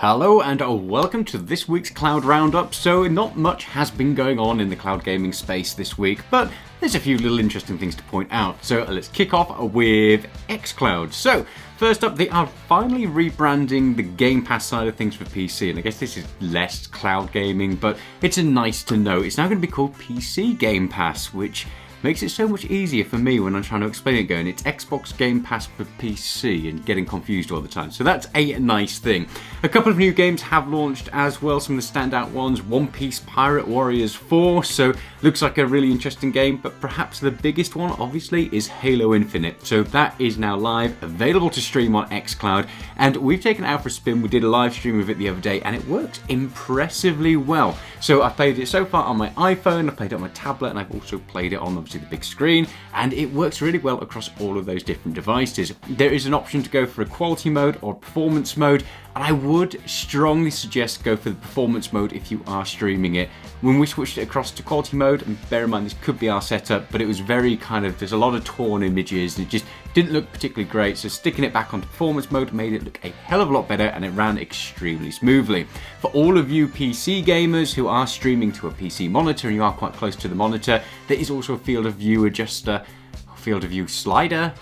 Hello and welcome to this week's Cloud Roundup. So not much has been going on in the cloud gaming space this week, but there's a few little interesting things to point out. So let's kick off with xCloud. So first up, they are finally rebranding the Game Pass side of things for PC, and I guess this is less cloud gaming, but it's a nice to know. It's now going to be called PC Game Pass, which makes it so much easier for me when I'm trying to explain it, going, it's Xbox Game Pass for PC, and getting confused all the time. So that's a nice thing. A couple of new games have launched as well, some of the standout ones. One Piece Pirate Warriors 4, so looks like a really interesting game, but perhaps the biggest one, obviously, is Halo Infinite. So that is now live, available to stream on xCloud, and we've taken it out for a spin. We did a live stream of it the other day, and it works impressively well. So I've played it so far on my iPhone, I've played it on my tablet, and I've also played it on obviously the big screen, and it works really well across all of those different devices. There is an option to go for a quality mode or performance mode, and I would strongly suggest go for the performance mode if you are streaming it. When we switched it across to quality mode, and bear in mind this could be our setup, but it was very there's a lot of torn images and it just didn't look particularly great, so sticking it back onto performance mode made it look a hell of a lot better, and it ran extremely smoothly. For all of you PC gamers who are streaming to a PC monitor and you are quite close to the monitor, there is also a field of view adjuster, field of view slider,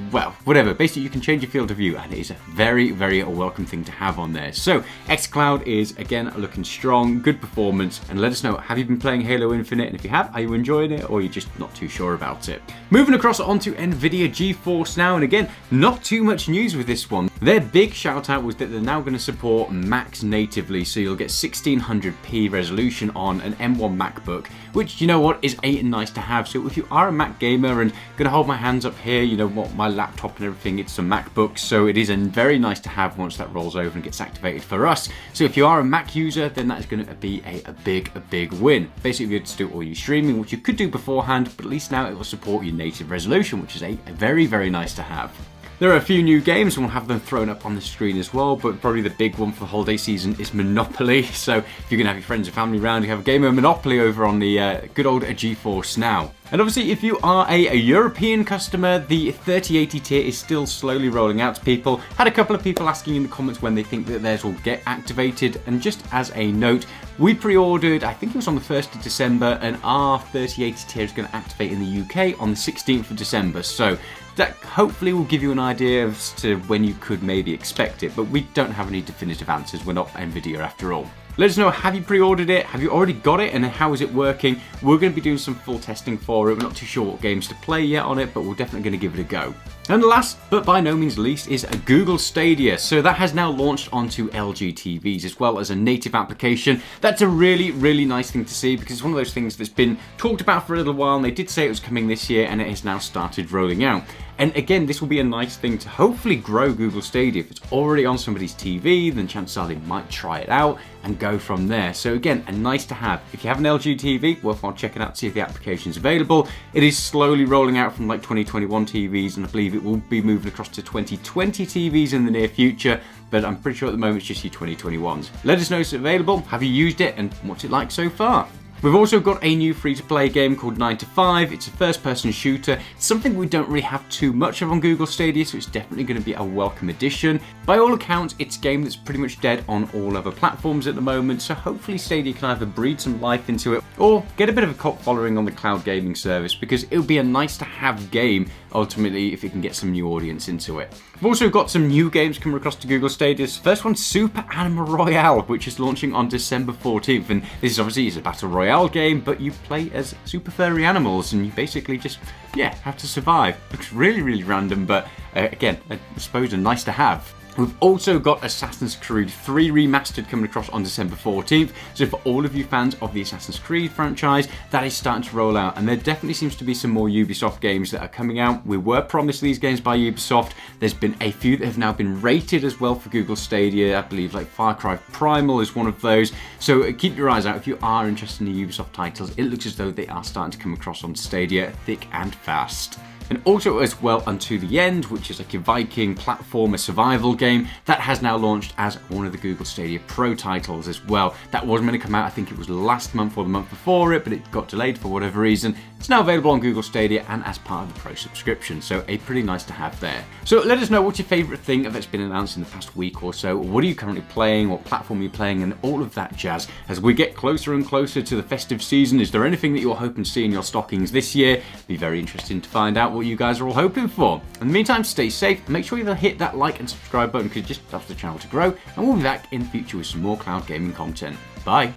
well, whatever. Basically, you can change your field of view, and it is a very, very welcome thing to have on there. So xCloud is, again, looking strong, good performance, and let us know, have you been playing Halo Infinite? And if you have, are you enjoying it, or are you just not too sure about it? Moving across onto NVIDIA GeForce Now, and again, not too much news with this one. Their big shout out was that they're now going to support Macs natively, so you'll get 1600p resolution on an M1 MacBook, which, you know what, is a nice to have. So if you are a Mac gamer, and gonna hold my hands up here, you know what, my laptop and everything, it's a MacBook, so it is a very nice to have once that rolls over and gets activated for us. So if you are a Mac user, then that is going to be a big win. Basically, you get to do all your streaming, which you could do beforehand, but at least now it will support your native resolution, which is a very, very nice to have. There are a few new games, and we'll have them thrown up on the screen as well, but probably the big one for the holiday season is Monopoly. So if you're going to have your friends and family around, you have a game of Monopoly over on the good old GeForce Now. And obviously, if you are a European customer, the 3080 tier is still slowly rolling out to people. Had a couple of people asking in the comments when they think that theirs will get activated, and just as a note, we pre-ordered, I think it was on the 1st of December, and our 3080 tier is going to activate in the UK on the 16th of December. So that hopefully will give you an idea as to when you could maybe expect it, but we don't have any definitive answers. We're not NVIDIA after all. Let us know, have you pre-ordered it? Have you already got it? And how is it working? We're going to be doing some full testing for it. We're not too sure what games to play yet on it, but we're definitely going to give it a go. And last, but by no means least, is Google Stadia. So that has now launched onto LG TVs as well as a native application. That's a really, really nice thing to see, because it's one of those things that's been talked about for a little while, and they did say it was coming this year, and it has now started rolling out. And again, this will be a nice thing to hopefully grow Google Stadia. If it's already on somebody's TV, then chances are they might try it out and go from there. So again, a nice to have. If you have an LG TV, worthwhile checking out to see if the application is available. It is slowly rolling out from like 2021 TVs, and I believe it will be moving across to 2020 TVs in the near future, but I'm pretty sure at the moment it's just your 2021s. Let us know if it's available, have you used it, and what's it like so far? We've also got a new free-to-play game called 9 to 5. It's a first-person shooter. It's something we don't really have too much of on Google Stadia, so it's definitely going to be a welcome addition. By all accounts, it's a game that's pretty much dead on all other platforms at the moment, so hopefully Stadia can either breathe some life into it or get a bit of a cult following on the cloud gaming service, because it would be a nice-to-have game, ultimately, if it can get some new audience into it. We've also got some new games coming across to Google Stadia. First one, Super Animal Royale, which is launching on December 14th, and this is obviously a battle royale game, but you play as super furry animals, and you basically just, have to survive. Looks really, really random, but again, I suppose a nice to have. We've also got Assassin's Creed 3 Remastered coming across on December 14th. So for all of you fans of the Assassin's Creed franchise, that is starting to roll out. And there definitely seems to be some more Ubisoft games that are coming out. We were promised these games by Ubisoft. There's been a few that have now been rated as well for Google Stadia. I believe like Far Cry Primal is one of those. So keep your eyes out if you are interested in the Ubisoft titles. It looks as though they are starting to come across on Stadia thick and fast. And also as well Unto the End, which is like a Viking platformer survival game that has now launched as one of the Google Stadia Pro titles as well. That was meant to come out, I think it was last month or the month before it, but it got delayed for whatever reason. It's now available on Google Stadia and as part of the Pro subscription, so a pretty nice to have there. So let us know what's your favourite thing that's been announced in the past week or so. What are you currently playing? What platform are you playing? And all of that jazz. As we get closer and closer to the festive season, is there anything that you're hoping to see in your stockings this year? Be very interesting to find out what you guys are all hoping for. In the meantime, stay safe. Make sure you hit that like and subscribe button because it just helps the channel to grow. And we'll be back in the future with some more cloud gaming content. Bye.